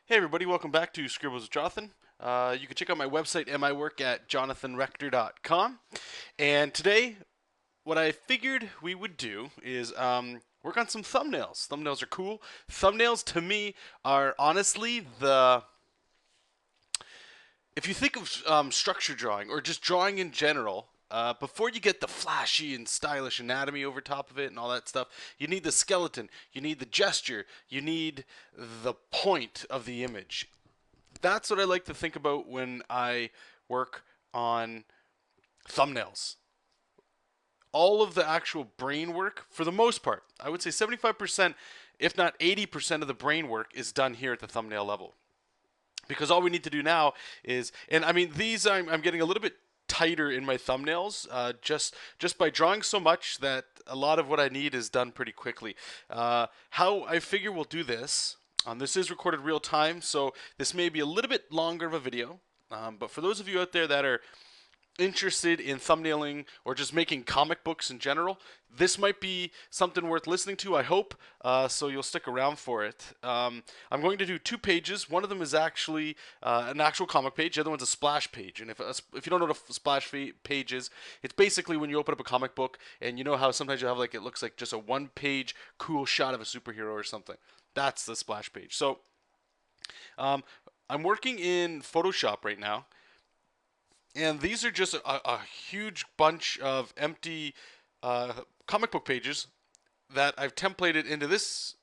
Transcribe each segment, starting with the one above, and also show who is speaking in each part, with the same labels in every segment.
Speaker 1: Hey everybody, welcome back to Scribbles with Jonathan. You can check out my website and my work at jonathanrector.com. And today, what I figured we would do is work on some thumbnails. Thumbnails are cool. Thumbnails to me are honestly the if you think of structure drawing or just drawing in general, before you get the flashy and stylish anatomy over top of it and all that stuff, you need the skeleton, you need the gesture, you need the point of the image. That's what I like to think about when I work on thumbnails. All of the actual brain work, for the most part, I would say 75%, if not 80% of the brain work is done here at the thumbnail level. Because all we need to do now is, and I mean, these I'm getting a little bit tighter in my thumbnails, just by drawing so much that a lot of what I need is done pretty quickly. How I figure we'll do this. This is recorded real time, so this may be a little bit longer of a video. But for those of you out there that are interested in thumbnailing or just making comic books in general, this might be something worth listening to, I hope, so you'll stick around for it. I'm going to do 2 pages. One of them is actually an actual comic page. The other one's a splash page. And if you don't know what a splash page is, it's basically when you open up a comic book and you know how sometimes you have like, it looks like just a 1-page cool shot of a superhero or something. That's the splash page. So I'm working in Photoshop right now. And these are just a huge bunch of empty comic book pages that I've templated into this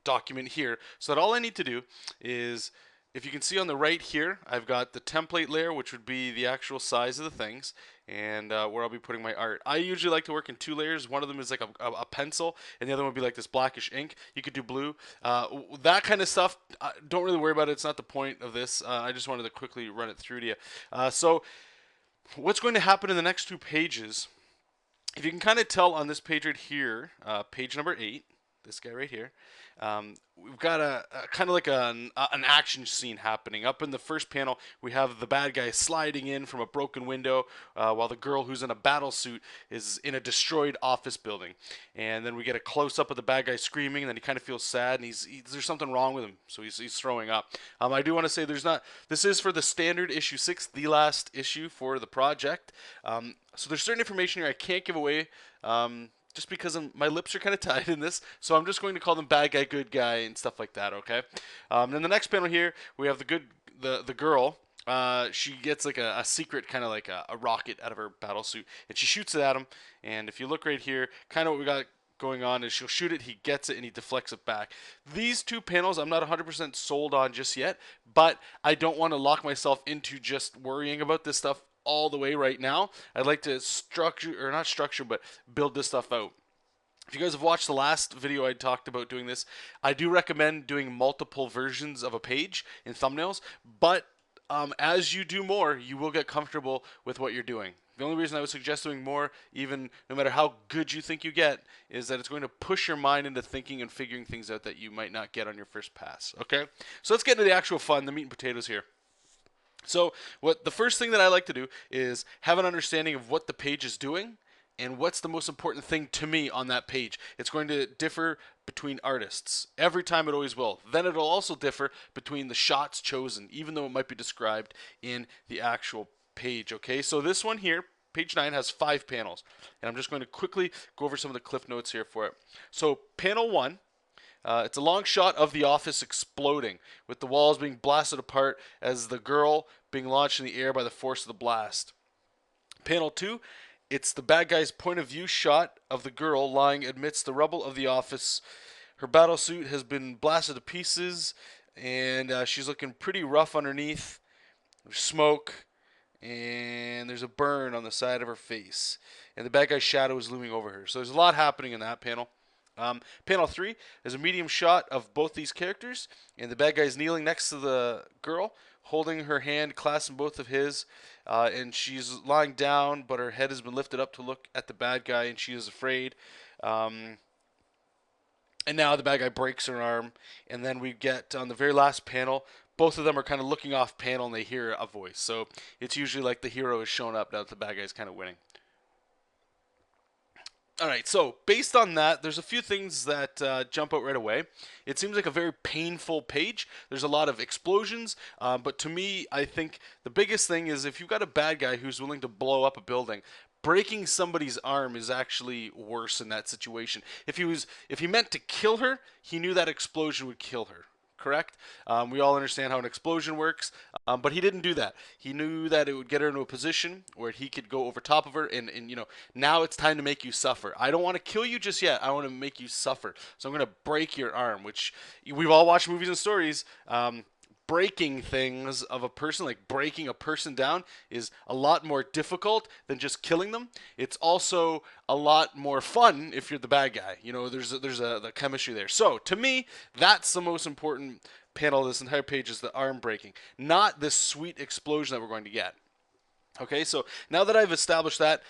Speaker 1: document here. So that all I need to do is, if you can see on the right here, I've got the template layer, which would be the actual size of the things, and where I'll be putting my art. I usually like to work in 2 layers. One of them is like a pencil, and the other one would be like this blackish ink. You could do blue. That kind of stuff, don't really worry about it. It's not the point of this. I just wanted to quickly run it through to you. So what's going to happen in the next 2 pages, if you can kind of tell on this page right here, page number 8, this guy right here, we've got a kind of like an action scene happening. Up in the first panel, we have the bad guy sliding in from a broken window, while the girl who's in a battle suit is in a destroyed office building. And then we get a close-up of the bad guy screaming, and then he kind of feels sad, and there's something wrong with him, so he's throwing up. I do want to say this is for the standard issue 6, the last issue for the project. So there's certain information here I can't give away, just because my lips are kind of tied in this, so I'm just going to call them bad guy, good guy, and stuff like that. Okay. Then the next panel here, we have the girl. She gets like a secret, kind of like a rocket out of her battle suit, and she shoots it at him. And if you look right here, kind of what we got going on is she'll shoot it, he gets it, and he deflects it back. These 2 panels I'm not 100% sold on just yet, but I don't want to lock myself into just worrying about this stuff all the way right now. I'd like to but build this stuff out. If you guys have watched the last video I talked about doing this, I do recommend doing multiple versions of a page in thumbnails, but as you do more, you will get comfortable with what you're doing. The only reason I would suggest doing more, even no matter how good you think you get, is that it's going to push your mind into thinking and figuring things out that you might not get on your first pass. Okay? So let's get into the actual fun, the meat and potatoes here. So the first thing that I like to do is have an understanding of what the page is doing and what's the most important thing to me on that page. It's going to differ between artists. Every time it always will. Then it'll also differ between the shots chosen, even though it might be described in the actual page. Okay, so this one here, page 9, has 5 panels. And I'm just going to quickly go over some of the cliff notes here for it. So panel 1, it's a long shot of the office exploding, with the walls being blasted apart as the girl being launched in the air by the force of the blast. Panel 2, it's the bad guy's point of view shot of the girl lying amidst the rubble of the office. Her battle suit has been blasted to pieces, and she's looking pretty rough underneath. There's smoke, and there's a burn on the side of her face. And the bad guy's shadow is looming over her. So there's a lot happening in that panel. Panel 3 is a medium shot of both these characters, and the bad guy's kneeling next to the girl, holding her hand clasped in both of his, and she's lying down, but her head has been lifted up to look at the bad guy, and she is afraid. And now the bad guy breaks her arm, and then we get on the very last panel, both of them are kind of looking off panel, and they hear a voice. So it's usually like the hero has shown up now that the bad guy's kind of winning. All right, so based on that, there's a few things that jump out right away. It seems like a very painful page. There's a lot of explosions, but to me, I think the biggest thing is if you've got a bad guy who's willing to blow up a building, breaking somebody's arm is actually worse in that situation. If he meant to kill her, he knew that explosion would kill her. Correct? We all understand how an explosion works, but he didn't do that. He knew that it would get her into a position where he could go over top of her, and you know, now it's time to make you suffer. I don't want to kill you just yet. I want to make you suffer. So I'm going to break your arm, which we've all watched movies and stories. Breaking things of a person, like breaking a person down, is a lot more difficult than just killing them. It's also a lot more fun if you're the bad guy. You know, there's the chemistry there. So to me, that's the most important panel of this entire page, is the arm breaking, not this sweet explosion that we're going to get. Okay, so now that I've established that,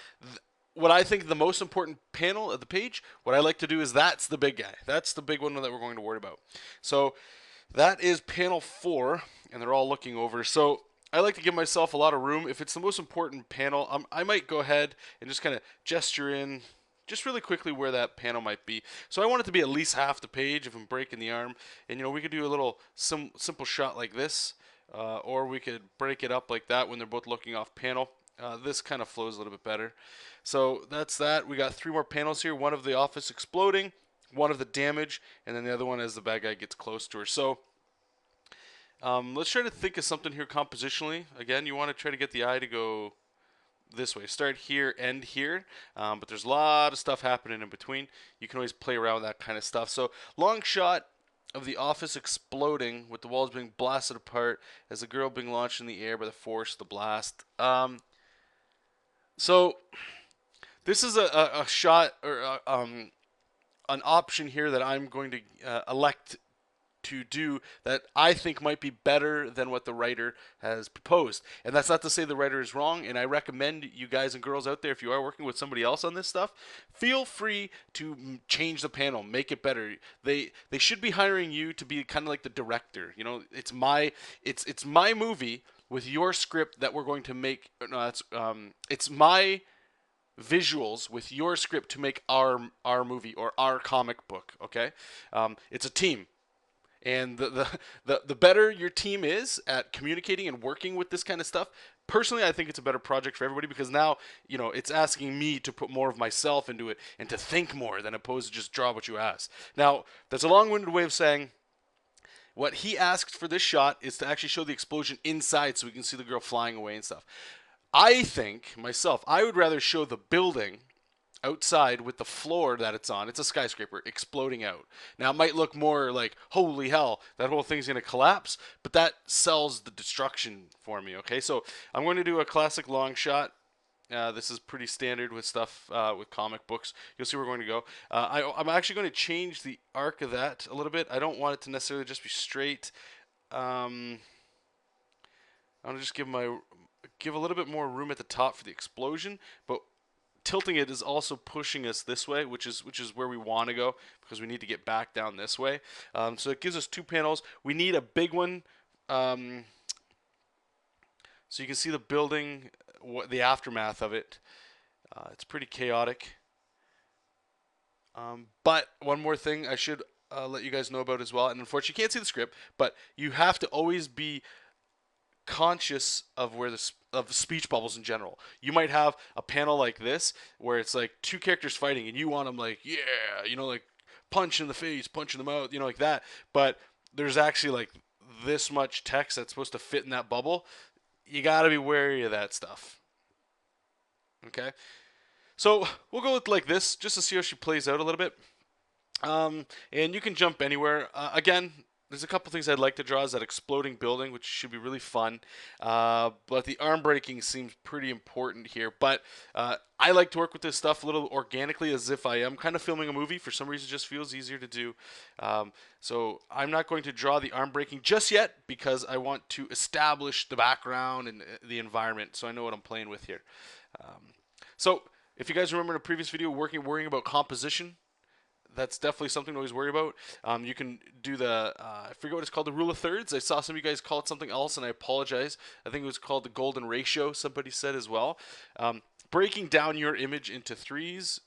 Speaker 1: what I think the most important panel of the page, what I like to do is that's the big guy. That's the big one that we're going to worry about. So that is panel 4, and they're all looking over. So I like to give myself a lot of room. If it's the most important panel, I might go ahead and just kind of gesture in just really quickly where that panel might be. So I want it to be at least half the page if I'm breaking the arm. And, you know, we could do a little simple shot like this, or we could break it up like that when they're both looking off panel. This kind of flows a little bit better. So that's that. We got 3 more panels here. One of the office exploding, one of the damage, and then the other one as the bad guy gets close to her. So let's try to think of something here compositionally. Again, you want to try to get the eye to go this way. Start here, end here, but there's a lot of stuff happening in between. You can always play around with that kind of stuff. So long shot of the office exploding with the walls being blasted apart as the girl being launched in the air by the force of the blast. So this is a shot, or an option here that I'm going to elect to do that I think might be better than what the writer has proposed. And that's not to say the writer is wrong, and I recommend you guys and girls out there, if you are working with somebody else on this stuff, feel free to change the panel, make it better. They should be hiring you to be kind of like the director. You know, it's my movie with your script that we're going to make. No, it's my visuals with your script to make our movie or our comic book. Okay, it's a team. And the better your team is at communicating and working with this kind of stuff, personally, I think it's a better project for everybody, because now, you know, it's asking me to put more of myself into it and to think more than opposed to just draw what you ask. Now, that's a long-winded way of saying what he asked for this shot is to actually show the explosion inside so we can see the girl flying away and stuff. I think, myself, I would rather show the building outside with the floor that it's on. It's a skyscraper exploding out. Now it might look more like, holy hell, that whole thing's going to collapse, but that sells the destruction for me. Okay, so I'm going to do a classic long shot. This is pretty standard with stuff with comic books. You'll see where we're going to go. I'm actually going to change the arc of that a little bit. I don't want it to necessarily just be straight. I'm going to just give a little bit more room at the top for the explosion, but tilting it is also pushing us this way, which is where we want to go, because we need to get back down this way. So it gives us 2 panels. We need a big one, so you can see the building, the aftermath of it. It's pretty chaotic. But one more thing I should let you guys know about as well, and unfortunately you can't see the script, but you have to always be conscious of where of speech bubbles in general. You might have a panel like this where it's like 2 characters fighting and you want them like, yeah, you know, like punch in the face, punch in the mouth, you know, like that. But there's actually like this much text that's supposed to fit in that bubble. You got to be wary of that stuff. Okay? So we'll go with like this just to see how she plays out a little bit. And you can jump anywhere. Again, there's a couple things I'd like to draw. Is that exploding building, which should be really fun. But the arm breaking seems pretty important here. But I like to work with this stuff a little organically, as if I am kind of filming a movie. For some reason, it just feels easier to do. So I'm not going to draw the arm breaking just yet, because I want to establish the background and the environment, so I know what I'm playing with here. So if you guys remember in a previous video, worrying about composition, that's definitely something to always worry about. You can do the, I forget what it's called, the rule of thirds. I saw some of you guys call it something else, and I apologize. I think it was called the golden ratio, somebody said as well. Breaking down your image into 3s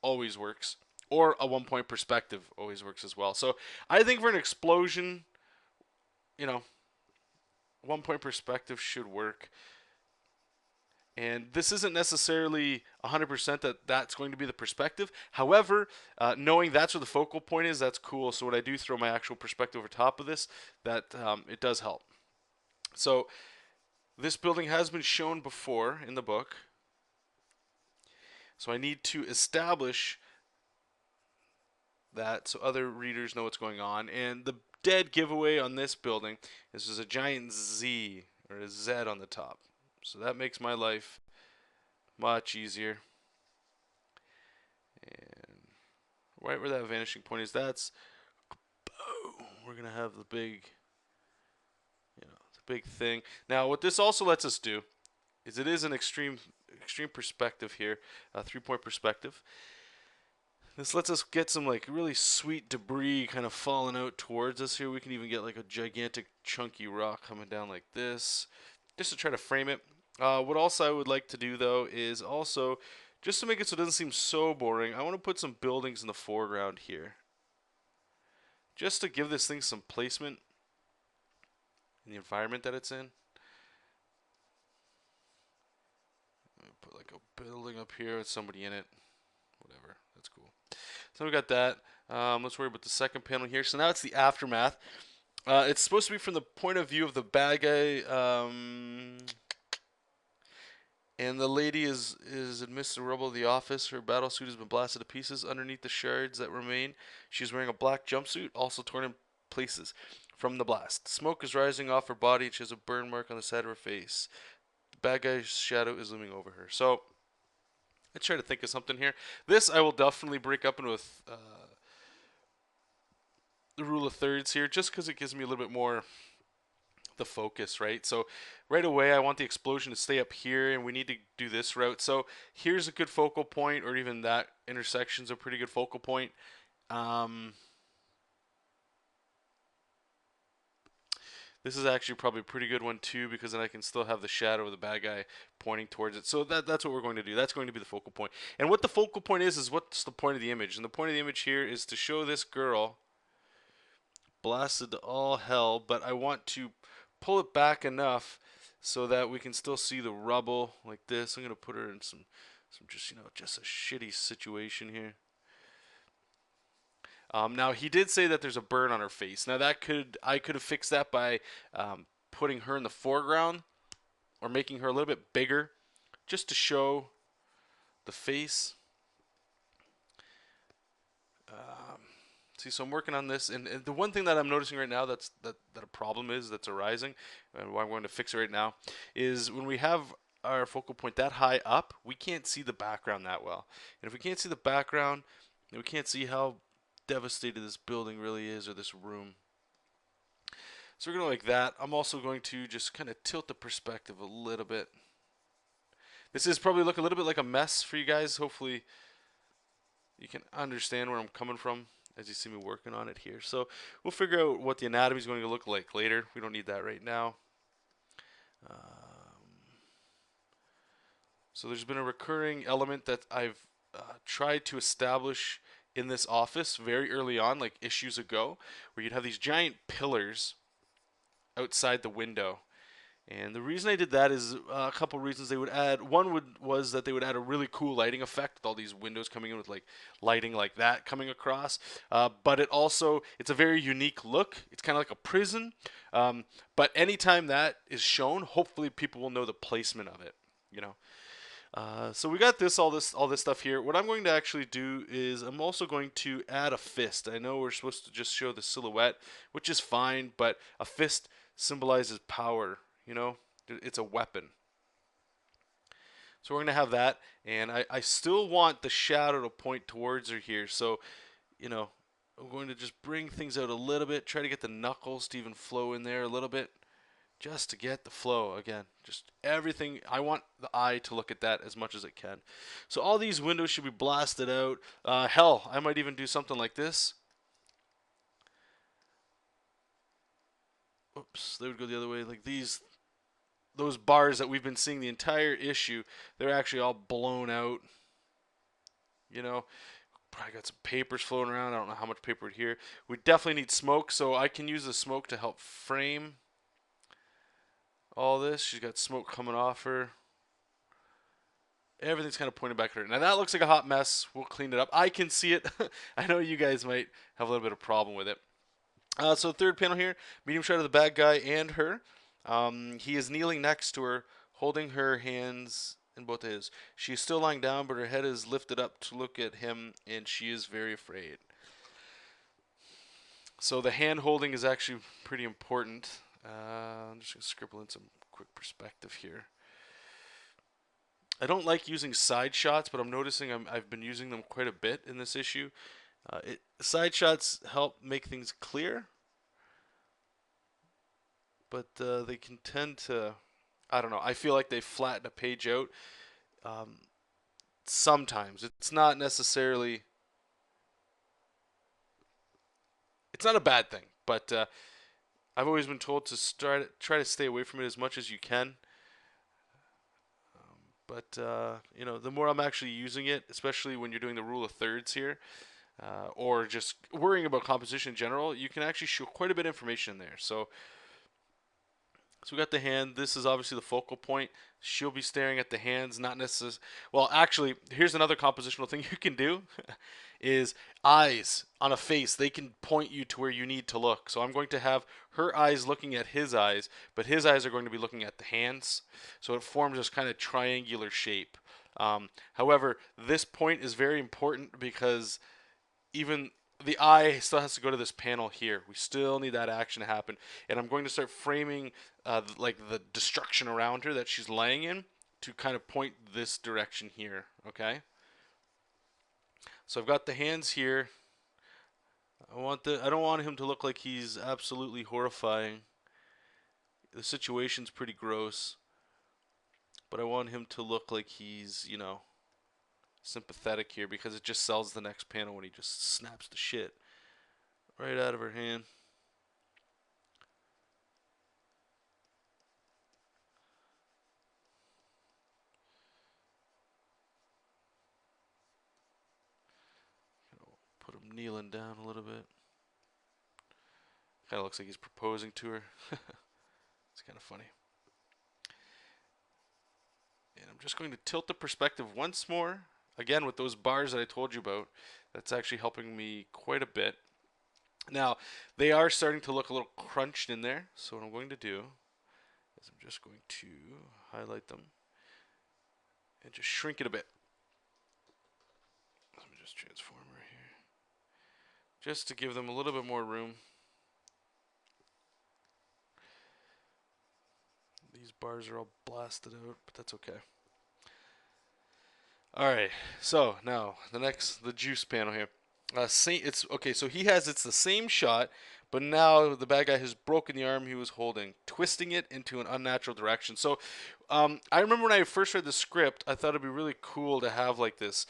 Speaker 1: always works. Or a 1-point perspective always works as well. So I think for an explosion, you know, 1-point perspective should work. And this isn't necessarily 100% that that's going to be the perspective. However, knowing that's where the focal point is, that's cool. So when I do throw my actual perspective over top of this, that it does help. So this building has been shown before in the book. So I need to establish that so other readers know what's going on. And the dead giveaway on this building is there's a giant Z or a Z on the top. So that makes my life much easier. And right where that vanishing point is, that's we're gonna have the big, the big thing. Now, what this also lets us do is it is an extreme perspective here, a 3-point perspective. This lets us get some like really sweet debris kind of falling out towards us here. We can even get like a gigantic chunky rock coming down like this, just to try to frame it. What also I would like to do though is also, just to make it so it doesn't seem so boring, I want to put some buildings in the foreground here. Just to give this thing some placement in the environment that it's in. Put like a building up here with somebody in it. Whatever, that's cool. So we got that. Let's worry about the second panel here. So now it's the aftermath. It's supposed to be from the point of view of the bad guy. And the lady is amidst the rubble of the office. Her battle suit has been blasted to pieces. Underneath the shards that remain, she's wearing a black jumpsuit, also torn in places from the blast. Smoke is rising off her body, and she has a burn mark on the side of her face. The bad guy's shadow is looming over her. So let's try to think of something here. This I will definitely break up into the rule of thirds here, just because it gives me a little bit more the focus, right? So right away I want the explosion to stay up here, and we need to do this route. So here's a good focal point, or even that intersection's a pretty good focal point. This is actually probably a pretty good one too, because then I can still have the shadow of the bad guy pointing towards it. So that's what we're going to do. That's going to be the focal point. And what the focal point is what's the point of the image. And the point of the image here is to show this girl blasted to all hell, but I want to pull it back enough so that we can still see the rubble like this. I'm going to put her in some just, just a shitty situation here. Now he did say that there's a burn on her face. Now I could have fixed that by putting her in the foreground or making her a little bit bigger just to show the face. See, so I'm working on this, and the one thing that I'm noticing right now that a problem is that's arising, and why I'm going to fix it right now, is when we have our focal point that high up, we can't see the background that well. And if we can't see the background, we can't see how devastated this building really is, or this room. So we're going to like that. I'm also going to just kind of tilt the perspective a little bit. This is probably look a little bit like a mess for you guys. Hopefully you can understand where I'm coming from as you see me working on it here. So we'll figure out what the anatomy is going to look like later. We don't need that right now. So there's been a recurring element that I've tried to establish in this office very early on, like issues ago, where you'd have these giant pillars outside the window. And the reason I did that is a couple reasons. They would add, was that they would add a really cool lighting effect with all these windows coming in with like lighting like that coming across. But it's a very unique look. It's kind of like a prison. But anytime that is shown, hopefully people will know the placement of it, So we got all this stuff here. What I'm going to actually do is I'm also going to add a fist. I know we're supposed to just show the silhouette, which is fine, but a fist symbolizes power. It's a weapon. So we're going to have that, and I still want the shadow to point towards her here. So, I'm going to just bring things out a little bit, try to get the knuckles to even flow in there a little bit, just to get the flow. Again, just everything. I want the eye to look at that as much as it can. So all these windows should be blasted out. Hell, I might even do something like this. Oops, they would go the other way, like those bars that we've been seeing the entire issue, they're actually all blown out. You know, probably got some papers floating around. I don't know how much paper here. We definitely need smoke, so I can use the smoke to help frame all this. She's got smoke coming off her. Everything's kind of pointing back at her. Now that looks like a hot mess. We'll clean it up. I can see it. I know you guys might have a little bit of problem with it. So third panel here, medium shot of the bad guy and her. He is kneeling next to her, holding her hands in both of his. She is still lying down, but her head is lifted up to look at him, and she is very afraid. So the hand holding is actually pretty important. I'm just going to scribble in some quick perspective here. I don't like using side shots, but I'm noticing I've been using them quite a bit in this issue. Side shots help make things clear, but they can tend to, I don't know, I feel like they flatten a page out. Sometimes it's not necessarily, it's not a bad thing, but I've always been told to try to stay away from it as much as you can. But you know, the more I'm actually using it, especially when you're doing the rule of thirds here, or just worrying about composition in general, you can actually show quite a bit of information in there. So we got the hand. This is obviously the focal point. She'll be staring at the hands, not necessarily. Well, actually, here's another compositional thing you can do: is eyes on a face. They can point you to where you need to look. So I'm going to have her eyes looking at his eyes, but his eyes are going to be looking at the hands. So it forms this kind of triangular shape. However, this point is very important because even the eye still has to go to this panel here. We still need that action to happen. And I'm going to start framing like the destruction around her that she's laying in to kind of point this direction here, okay? So I've got the hands here. I don't want him to look like he's absolutely horrifying. The situation's pretty gross. But I want him to look like he's, you know, sympathetic here because it just sells the next panel when he just snaps the shit right out of her hand. Put him kneeling down a little bit. Kind of looks like he's proposing to her. It's kind of funny. And I'm just going to tilt the perspective once more. Again, with those bars that I told you about, that's actually helping me quite a bit. Now, they are starting to look a little crunched in there. So what I'm going to do is I'm just going to highlight them and just shrink it a bit. Let me just transform her here. Just to give them a little bit more room. These bars are all blasted out, but that's okay. All right, so now the juice panel here. It's okay. So it's the same shot, but now the bad guy has broken the arm he was holding, twisting it into an unnatural direction. So, I remember when I first read the script, I thought it'd be really cool to have like this.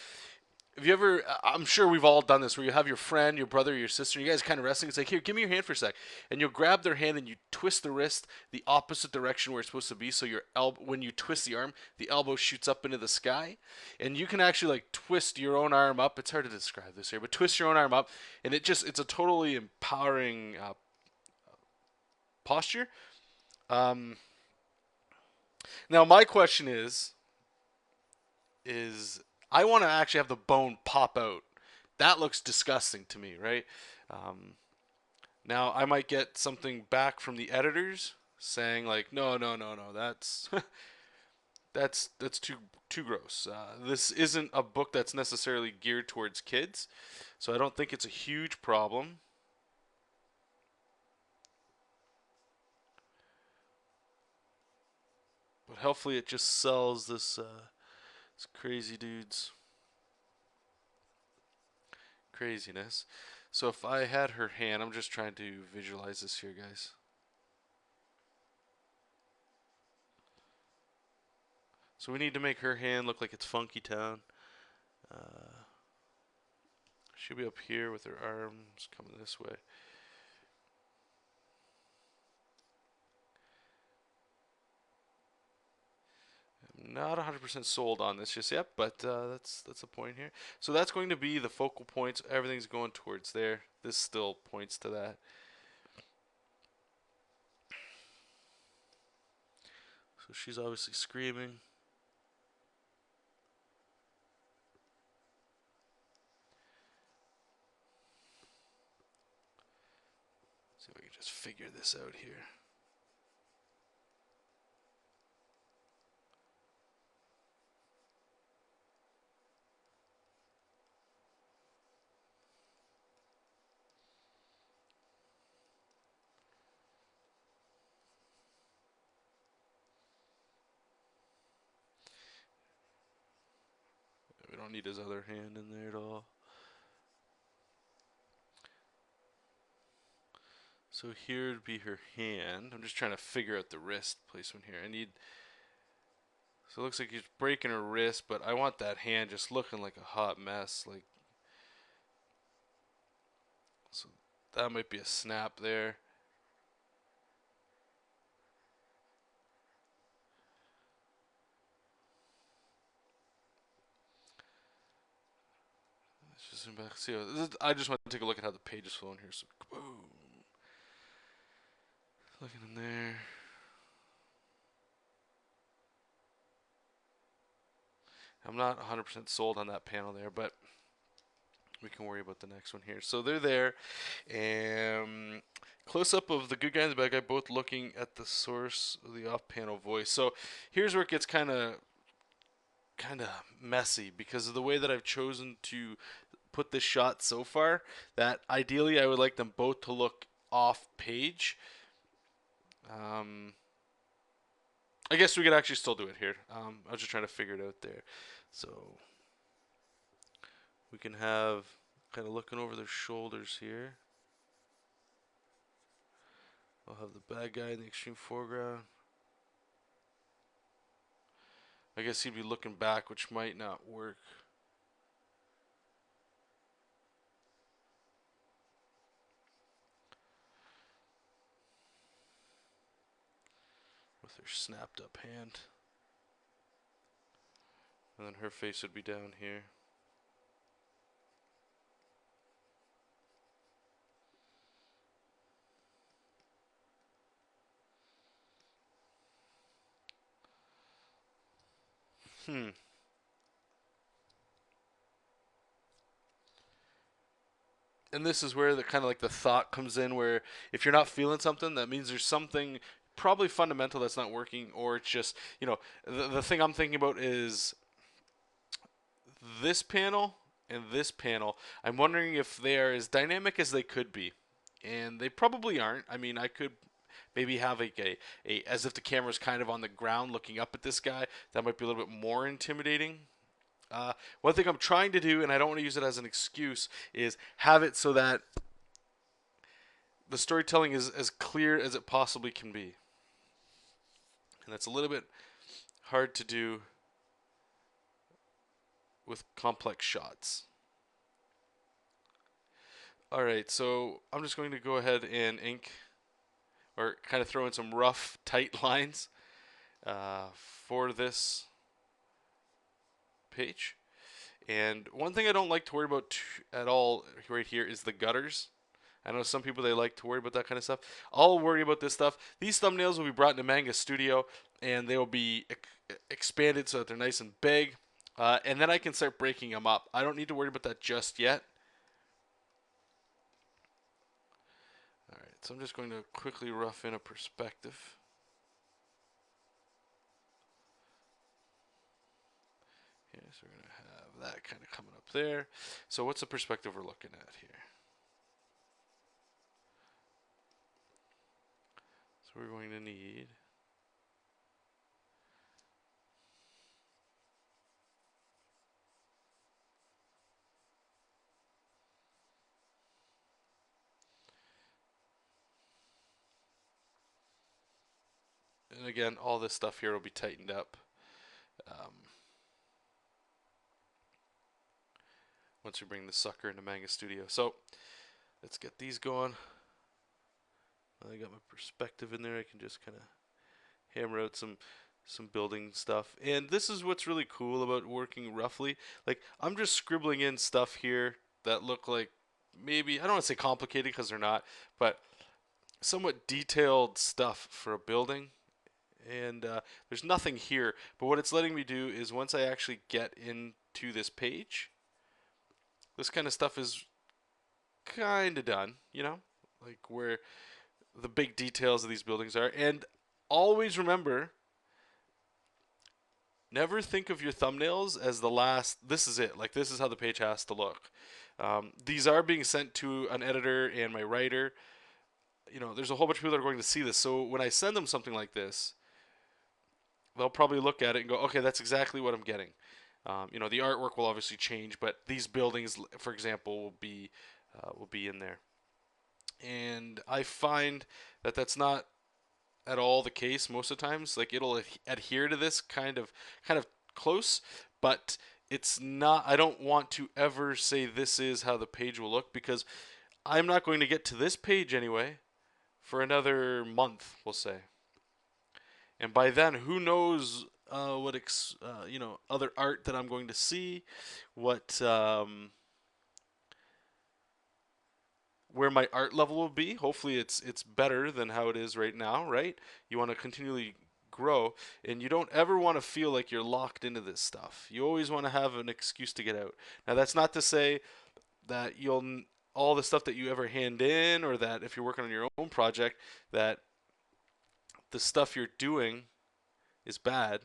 Speaker 1: Have you ever? I'm sure we've all done this, where you have your friend, your brother, your sister, you guys kind of wrestling. It's like, here, give me your hand for a sec, and you'll grab their hand and you twist the wrist the opposite direction where it's supposed to be. So your elbow, when you twist the arm, the elbow shoots up into the sky, and you can actually like twist your own arm up. It's hard to describe this here, but twist your own arm up, and it's a totally empowering posture. Um, Now my question is I want to actually have the bone pop out. That looks disgusting to me, right? Um, Now I might get something back from the editors saying like, no, no, no, no, that's that's too gross. This isn't a book that's necessarily geared towards kids, so I don't think it's a huge problem. But hopefully it just sells this crazy dude's craziness. So if I had her hand, I'm just trying to visualize this here, guys. So we need to make her hand look like it's Funky Town. She'll be up here with her arms coming this way. I'm not 100% sold on this just yet, but that's a point here. So that's going to be the focal points. Everything's going towards there. This still points to that. So she's obviously screaming. See if I can just figure this out here. We don't need his other hand in there at all. So here would be her hand. I'm just trying to figure out the wrist placement here. I need. So it looks like he's breaking her wrist, but I want that hand just looking like a hot mess. Like, so that might be a snap there. Let's just zoom back. See, I just want to take a look at how the page is flowing here. So, boom. Looking in there. I'm not 100% sold on that panel there, but we can worry about the next one here. So they're there, and close up of the good guy and the bad guy both looking at the source of the off-panel voice. So here's where it gets kind of messy because of the way that I've chosen to put this shot so far. That ideally I would like them both to look off page. I guess we could actually still do it here. I was just trying to figure it out there. So we can have kind of looking over their shoulders here. I'll have the bad guy in the extreme foreground. I guess he'd be looking back, which might not work. With her snapped up hand. And then her face would be down here. And this is where the kind of like the thought comes in, where if you're not feeling something, that means there's something probably fundamental that's not working, or it's just, you know, the thing I'm thinking about is this panel and this panel. I'm wondering if they are as dynamic as they could be, and they probably aren't. I mean, I could maybe have a as if the camera's kind of on the ground looking up at this guy. That might be a little bit more intimidating. One thing I'm trying to do, and I don't want to use it as an excuse, is have it so that the storytelling is as clear as it possibly can be. And that's a little bit hard to do with complex shots. Alright, so I'm just going to go ahead and ink, or kind of throw in some rough, tight lines for this page. And one thing I don't like to worry about at all right here is the gutters. I know some people, they like to worry about that kind of stuff. I'll worry about this stuff. These thumbnails will be brought into Manga Studio, and they will be expanded so that they're nice and big. And then I can start breaking them up. I don't need to worry about that just yet. Alright, so I'm just going to quickly rough in a perspective. Okay, so we're going to have that kind of coming up there. So what's the perspective we're looking at here? So we're going to need and again, all this stuff here will be tightened up once we bring the sucker into Manga Studio. So let's get these going. I got my perspective in there. I can just kind of hammer out some some building stuff. And this is what's really cool about working roughly. Like, I'm just scribbling in stuff here that look like, maybe, I don't want to say complicated because they're not, but somewhat detailed stuff for a building. And there's nothing here, but what it's letting me do is once I actually get into this page, this kind of stuff is kind of done, you know, like where the big details of these buildings are. And always remember, never think of your thumbnails as the last, this is it, like this is how the page has to look. These are being sent to an editor and my writer. You know, there's a whole bunch of people that are going to see this, so when I send them something like this, they'll probably look at it and go, okay, that's exactly what I'm getting. You know, the artwork will obviously change, but these buildings, for example, will be in there. And I find that that's not at all the case most of the times. Like, it'll adhere to this kind of close, but it's not. I don't want to ever say this is how the page will look, because I'm not going to get to this page anyway for another month, we'll say. And by then, who knows what you know, other art that I'm going to see, what where my art level will be. Hopefully, it's better than how it is right now, right? You want to continually grow, and you don't ever want to feel like you're locked into this stuff. You always want to have an excuse to get out. Now, that's not to say that you'll all the stuff that you ever hand in, or that if you're working on your own project, that the stuff you're doing is bad.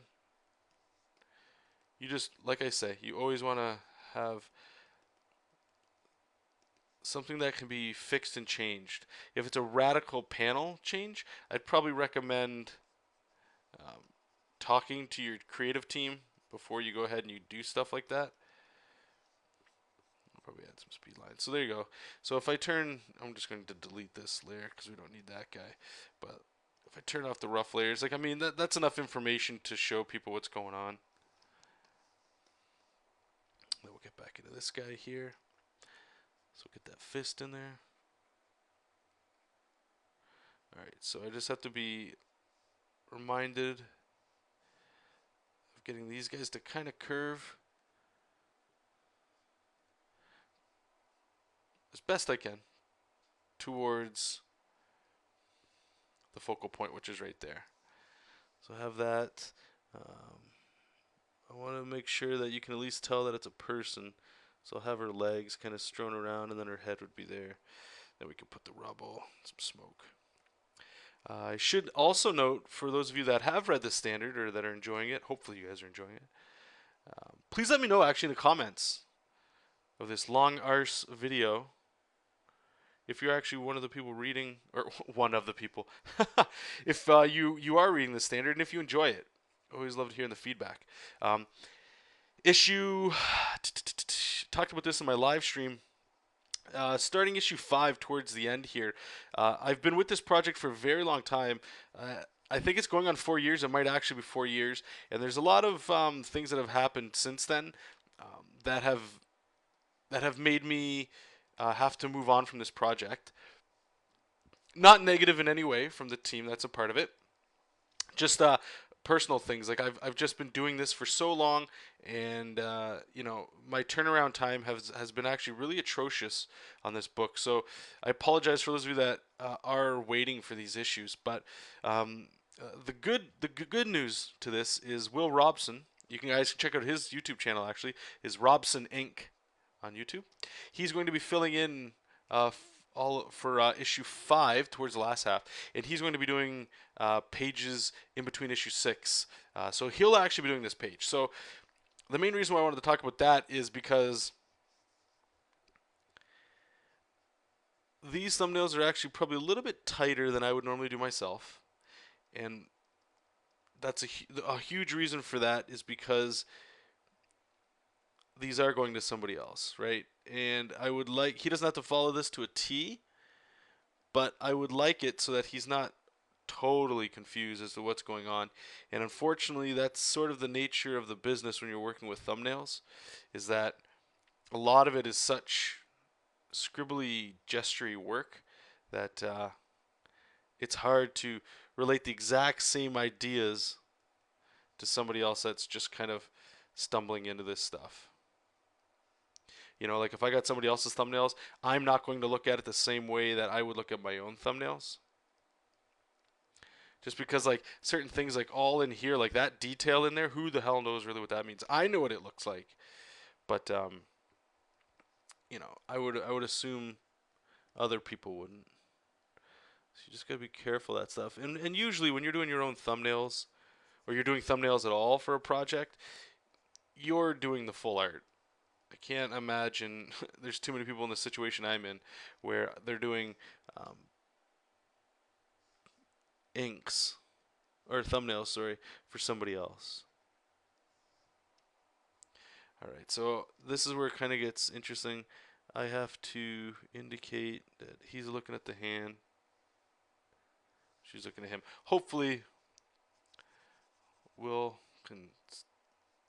Speaker 1: You just, like I say, you always want to have something that can be fixed and changed. If it's a radical panel change, I'd probably recommend talking to your creative team before you go ahead and you do stuff like that. I'll probably add some speed lines. So there you go. So if I turn, I'm just going to delete this layer because we don't need that guy. But if I turn off the rough layers, like, I mean, that's enough information to show people what's going on. Then we'll get back into this guy here. So we'll get that fist in there. Alright, so I just have to be reminded of getting these guys to kind of curve as best I can towards the focal point, which is right there. So I have that. I want to make sure that you can at least tell that it's a person. So I'll have her legs kind of strewn around, and then her head would be there. Then we can put the rubble, some smoke. I should also note, for those of you that have read the standard or that are enjoying it, hopefully you guys are enjoying it, please let me know actually in the comments of this long arse video if you're actually one of the people reading, or one of the people, if you are reading the standard, and if you enjoy it. Always love to hear the feedback. Issue, talked about this in my live stream. Starting issue 5 towards the end here. I've been with this project for a very long time. I think it's going on 4 years. It might actually be 4 years. And there's a lot of things that have happened since then that have made me have to move on from this project. Not negative in any way from the team that's a part of it. Just personal things. Like, I've just been doing this for so long, and you know, my turnaround time has been actually really atrocious on this book. So I apologize for those of you that are waiting for these issues. But the good news to this is Will Robson. You guys can check out his YouTube channel. Actually, is Robson Inc. on YouTube. He's going to be filling in all for issue 5 towards the last half, and he's going to be doing pages in between issue 6. So he'll actually be doing this page. So the main reason why I wanted to talk about that is because these thumbnails are actually probably a little bit tighter than I would normally do myself, and that's a huge reason for that is because these are going to somebody else, right? And I would like, he doesn't have to follow this to a T, but I would like it so that he's not totally confused as to what's going on. And unfortunately, that's sort of the nature of the business when you're working with thumbnails, is that a lot of it is such scribbly, gestury work that it's hard to relate the exact same ideas to somebody else that's just kind of stumbling into this stuff. You know, like if I got somebody else's thumbnails, I'm not going to look at it the same way that I would look at my own thumbnails. Just because like certain things like all in here, like that detail in there, who the hell knows really what that means? I know what it looks like. But you know, I would assume other people wouldn't. So you just gotta be careful of that stuff. And usually when you're doing your own thumbnails, or you're doing thumbnails at all for a project, you're doing the full art. I can't imagine there's too many people in the situation I'm in where they're doing inks or thumbnails, sorry, for somebody else. Alright, so this is where it kind of gets interesting. I have to indicate that he's looking at the hand. She's looking at him. Hopefully, Will can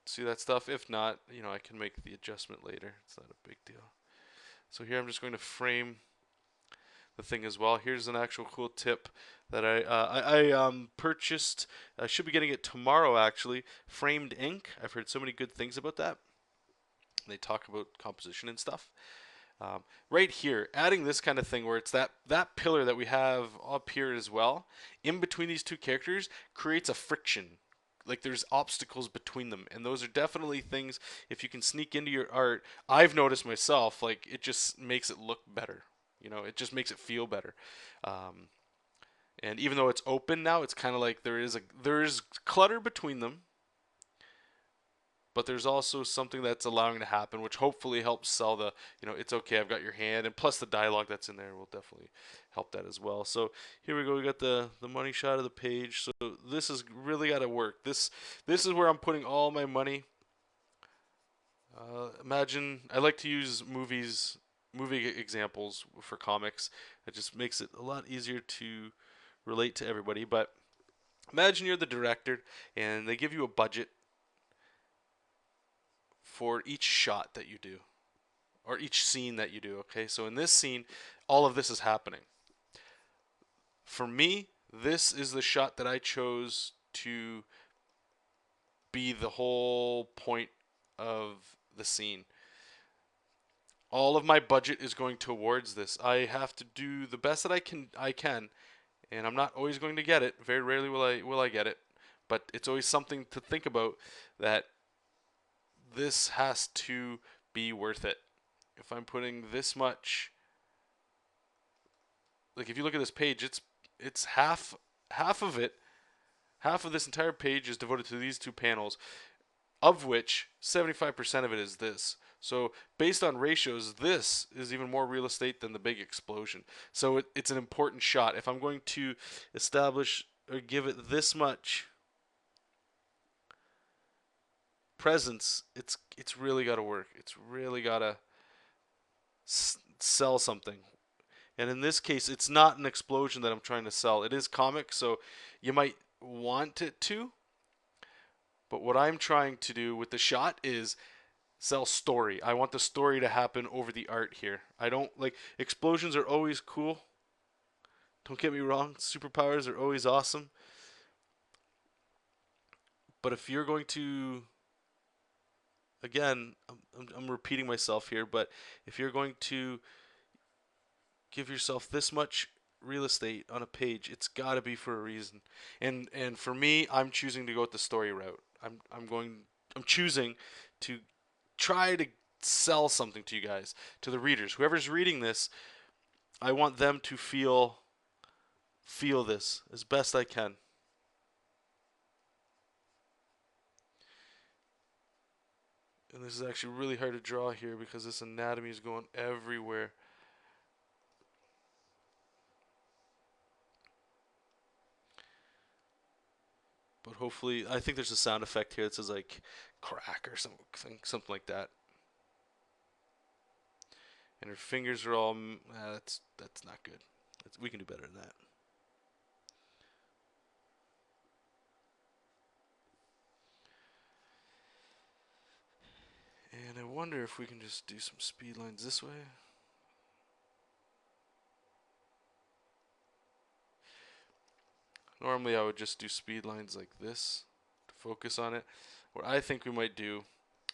Speaker 1: see that stuff. If not, you know, I can make the adjustment later. It's not a big deal. So here I'm just going to frame the thing as well. Here's an actual cool tip that I purchased. I should be getting it tomorrow, actually. Framed ink. I've heard so many good things about that. They talk about composition and stuff. Right here, adding this kind of thing where it's that pillar that we have up here as well, in between these two characters, creates a friction. Like there's obstacles between them, and those are definitely things, if you can sneak into your art, I've noticed myself, like it just makes it look better. You know, it just makes it feel better. And even though it's open now, it's kind of like there is clutter between them, but there's also something that's allowing to happen, which hopefully helps sell the, you know, it's okay, I've got your hand, and plus the dialogue that's in there will definitely help that as well. So here we go, we got the money shot of the page. So this has really got to work. This is where I'm putting all my money. Imagine, I like to use movie examples for comics. It just makes it a lot easier to relate to everybody. But imagine you're the director and they give you a budget for each shot that you do, or each scene that you do. Okay, so in this scene, all of this is happening. For me, this is the shot that I chose to be the whole point of the scene. All of my budget is going towards this. I have to do the best that I can, and I'm not always going to get it. Very rarely will I get it, but it's always something to think about, that this has to be worth it. If I'm putting this much, like if you look at this page, it's half of it, half of this entire page is devoted to these two panels, of which 75% of it is this. So based on ratios, this is even more real estate than the big explosion. So it's an important shot. If I'm going to establish or give it this much presence, it's really got to work. It's really got to sell something. And in this case, it's not an explosion that I'm trying to sell. It is comic, so you might want it to. But what I'm trying to do with the shot is sell story. I want the story to happen over the art here. I don't like, explosions are always cool. Don't get me wrong, superpowers are always awesome. But if you're going to, again, I'm repeating myself here, but if you're going to give yourself this much real estate on a page, it's got to be for a reason. And for me, I'm choosing to go with the story route. I'm choosing to try to sell something to you guys, to the readers. Whoever's reading this, I want them to feel this as best I can. And this is actually really hard to draw here because this anatomy is going everywhere. But hopefully, I think there's a sound effect here that says like crack or something like that. And her fingers are all, that's not good. We can do better than that. And I wonder if we can just do some speed lines this way. Normally I would just do speed lines like this to focus on it. What I think we might do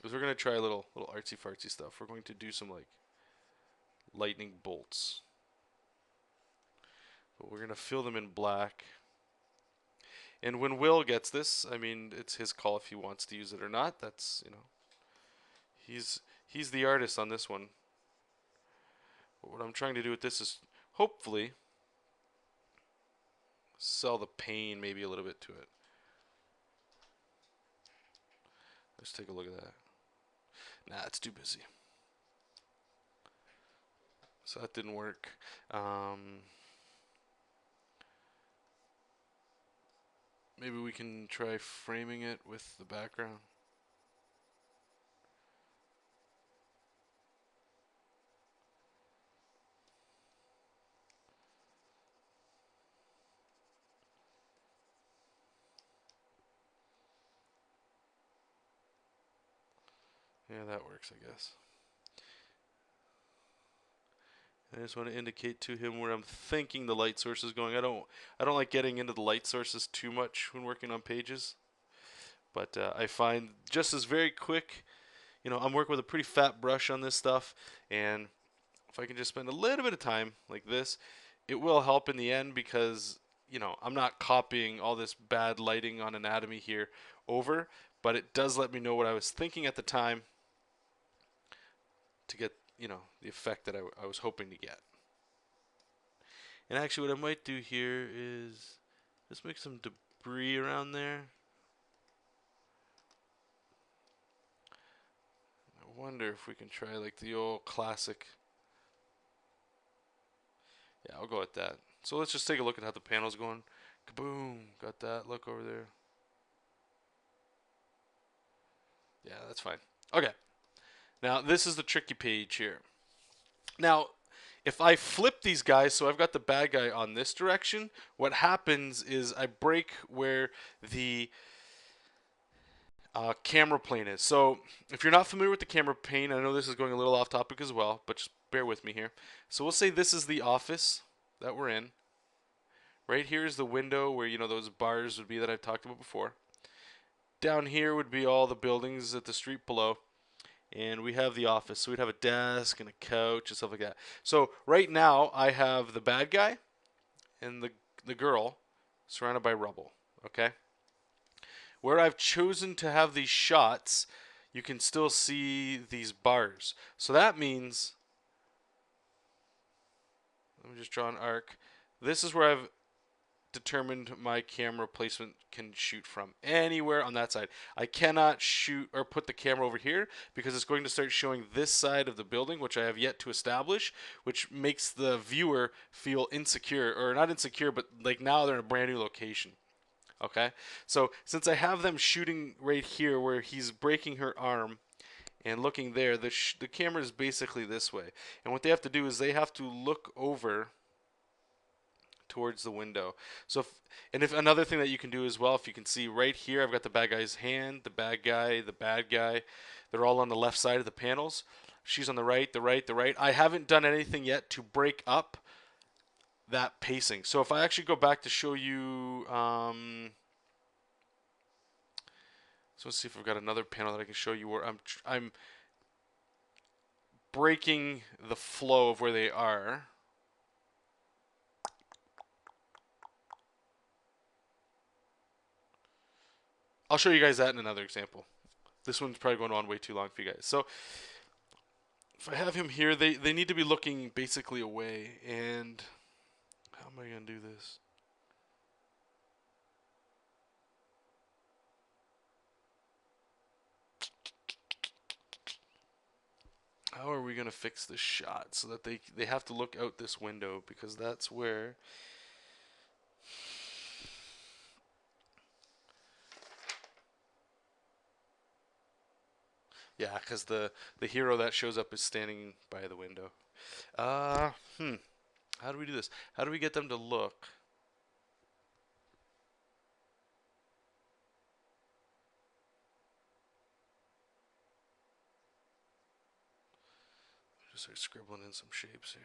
Speaker 1: is we're going to try a little artsy fartsy stuff. We're going to do some like lightning bolts. But we're going to fill them in black. And when Will gets this, I mean, it's his call if he wants to use it or not. That's, you know, he's the artist on this one. But what I'm trying to do with this is hopefully sell the pain maybe a little bit to it. Let's take a look at that. Nah, it's too busy. So that didn't work. Maybe we can try framing it with the background. Yeah, that works, I guess. I just want to indicate to him where I'm thinking the light source is going. I don't like getting into the light sources too much when working on pages, but I find just as very quick. You know, I'm working with a pretty fat brush on this stuff, and if I can just spend a little bit of time like this, it will help in the end because, you know, I'm not copying all this bad lighting on anatomy here over, but it does let me know what I was thinking at the time to get, you know, the effect that I was hoping to get. And actually what I might do here is just make some debris around there. I wonder if we can try like the old classic. Yeah, I'll go with that. So let's just take a look at how the panel's going. Kaboom! Got that. Look over there. Yeah, that's fine. Okay. Now, this is the tricky page here. Now, if I flip these guys, so I've got the bad guy on this direction, what happens is I break where the camera plane is. So if you're not familiar with the camera plane, I know this is going a little off topic as well, but just bear with me here. So we'll say this is the office that we're in. Right here is the window where, you know, those bars would be that I've talked about before. Down here would be all the buildings at the street below. And we have the office. So we'd have a desk and a couch and stuff like that. So right now I have the bad guy and the girl surrounded by rubble. Okay? Where I've chosen to have these shots, you can still see these bars. So that means, let me just draw an arc. This is where I've determined my camera placement can shoot from. Anywhere on that side. I cannot shoot or put the camera over here because it's going to start showing this side of the building, which I have yet to establish, which makes the viewer feel insecure, or not insecure, but like now they're in a brand new location. Okay, so since I have them shooting right here where he's breaking her arm and looking there, the camera is basically this way. And what they have to do is they have to look over towards the window. So if another thing that you can do as well, if you can see right here, I've got the bad guy's hand, the bad guy, they're all on the left side of the panels. She's on the right, the right, the right. I haven't done anything yet to break up that pacing. So if I actually go back to show you, so let's see if I've got another panel that I can show you where I'm breaking the flow of where they are. I'll show you guys that in another example. This one's probably going on way too long for you guys. So if I have him here, they need to be looking basically away. And how am I going to do this? How are we going to fix this shot so that they have to look out this window, because that's where yeah, because the hero that shows up is standing by the window. How do we do this? How do we get them to look? Just start scribbling in some shapes here.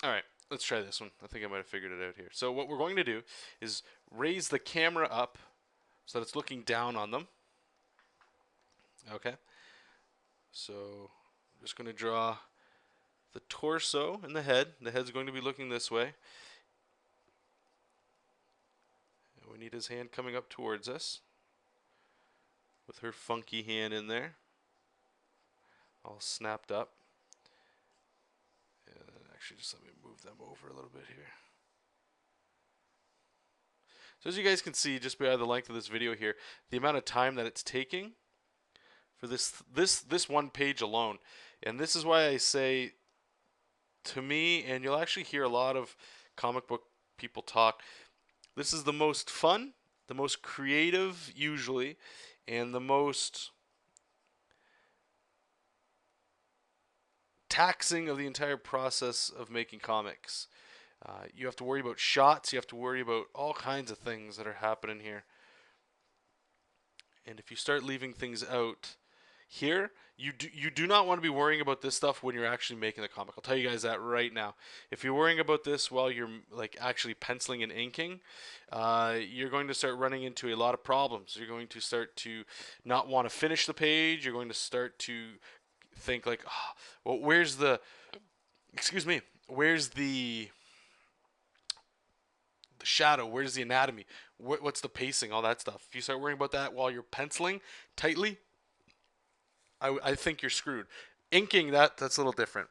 Speaker 1: All right. let's try this one. I think I might have figured it out here. So what we're going to do is raise the camera up so that it's looking down on them. Okay. So I'm just going to draw the torso and the head. The head's going to be looking this way. And we need his hand coming up towards us with her funky hand in there, all snapped up. And actually, just let me move them over a little bit here. So as you guys can see, just by the length of this video here, the amount of time that it's taking for this one page alone. And this is why I say, to me, and you'll actually hear a lot of comic book people talk, this is the most fun, the most creative usually, and the most taxing of the entire process of making comics. You have to worry about shots, you have to worry about all kinds of things that are happening here. And if you start leaving things out here, you do not want to be worrying about this stuff when you're actually making the comic. I'll tell you guys that right now. If you're worrying about this while you're like actually penciling and inking, you're going to start running into a lot of problems. You're going to start to not want to finish the page. You're going to start to think like, oh, well, where's the shadow, where's the anatomy, what's the pacing, all that stuff. If you start worrying about that while you're penciling tightly, I think you're screwed. Inking, that's a little different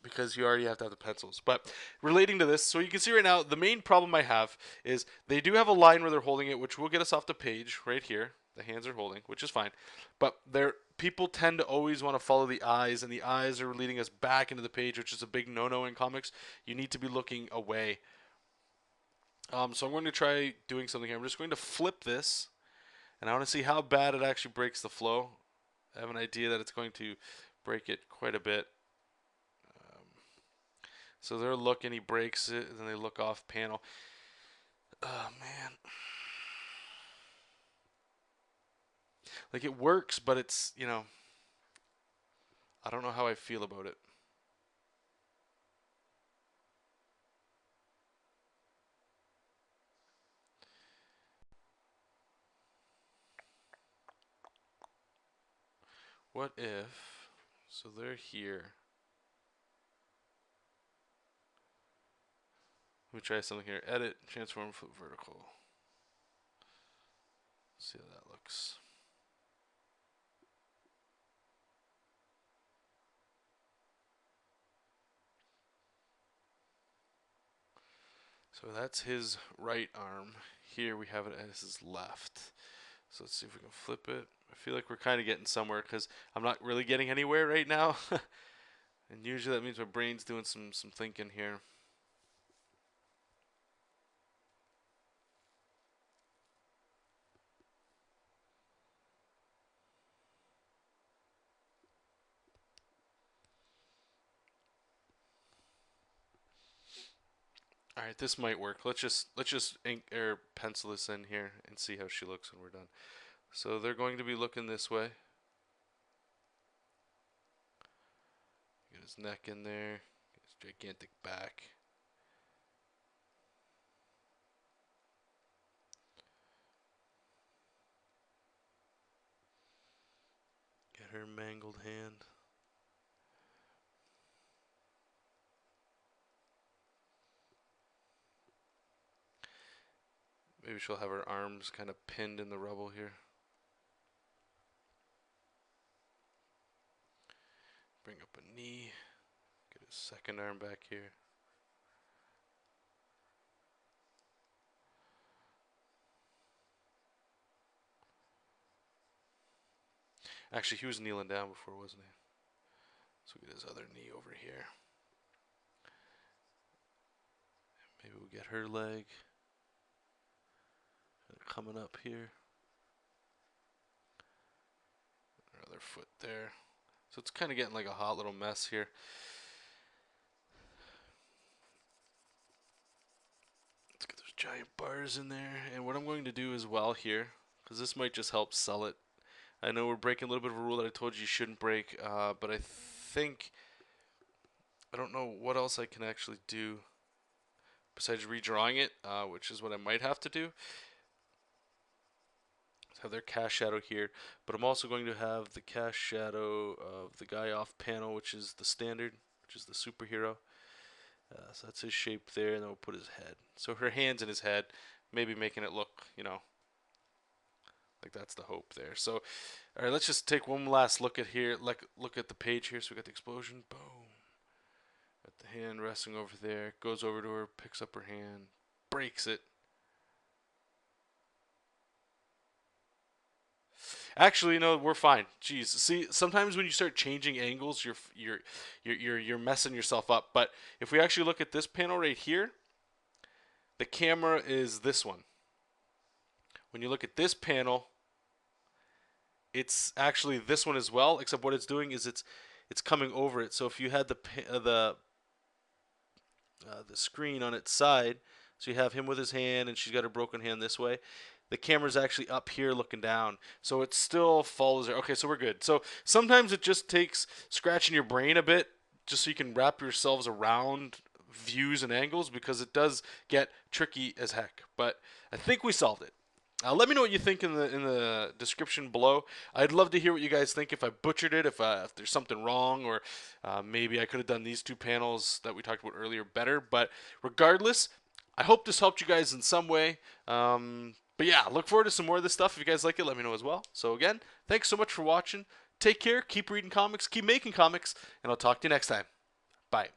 Speaker 1: because you already have to have the pencils. But relating to this, so you can see right now, the main problem I have is they do have a line where they're holding it, which will get us off the page right here. The hands are holding, which is fine. But people tend to always want to follow the eyes, and the eyes are leading us back into the page, which is a big no-no in comics. You need to be looking away. So I'm going to try doing something here. I'm just going to flip this, and I want to see how bad it actually breaks the flow. I have an idea that it's going to break it quite a bit. So they're looking, he breaks it, and then they look off panel. Oh, man. Like, it works, but it's, you know, I don't know how I feel about it. What if, so they're here. Let me try something here. Edit, transform, flip vertical. See how that looks. So that's his right arm. Here we have it as his left. So let's see if we can flip it. I feel like we're kind of getting somewhere because I'm not really getting anywhere right now. And usually that means my brain's doing some thinking here. All right, this might work. Let's just ink or pencil this in here and see how she looks when we're done. So they're going to be looking this way. Get his neck in there, his gigantic back. Get her mangled hand. Maybe she'll have her arms kind of pinned in the rubble here. Bring up a knee. Get his second arm back here. Actually, he was kneeling down before, wasn't he? So get his other knee over here. Maybe we'll get her leg coming up here. Her other foot there. So it's kind of getting like a hot little mess here. Let's get those giant bars in there. And what I'm going to do as well here, because this might just help sell it. I know we're breaking a little bit of a rule that I told you shouldn't break, but I think, I don't know what else I can actually do. besides redrawing it, which is what I might have to do. Have their cast shadow here, but I'm also going to have the cast shadow of the guy off panel, which is the standard, which is the superhero. So that's his shape there, and then we'll put his head. So her hands in his head, maybe making it look, you know, like that's the hope there. So, all right, let's just take one last look at here. Look at the page here. So we got the explosion, boom. Got the hand resting over there. Goes over to her, picks up her hand, breaks it. Actually, no, we're fine. Jeez, see, sometimes when you start changing angles, you're messing yourself up. But if we actually look at this panel right here, the camera is this one. When you look at this panel, it's actually this one as well. Except what it's doing is it's coming over it. So if you had the screen on its side, so you have him with his hand, and she's got her broken hand this way. The camera's actually up here looking down, so it still follows there. Okay, so we're good. So sometimes it just takes scratching your brain a bit just so you can wrap yourselves around views and angles, because it does get tricky as heck. But I think we solved it. Let me know what you think in the description below. I'd love to hear what you guys think. If I butchered it, if there's something wrong, or maybe I could have done these two panels that we talked about earlier better. But regardless, I hope this helped you guys in some way. But yeah, look forward to some more of this stuff. If you guys like it, let me know as well. So again, thanks so much for watching. Take care, keep reading comics, keep making comics, and I'll talk to you next time. Bye.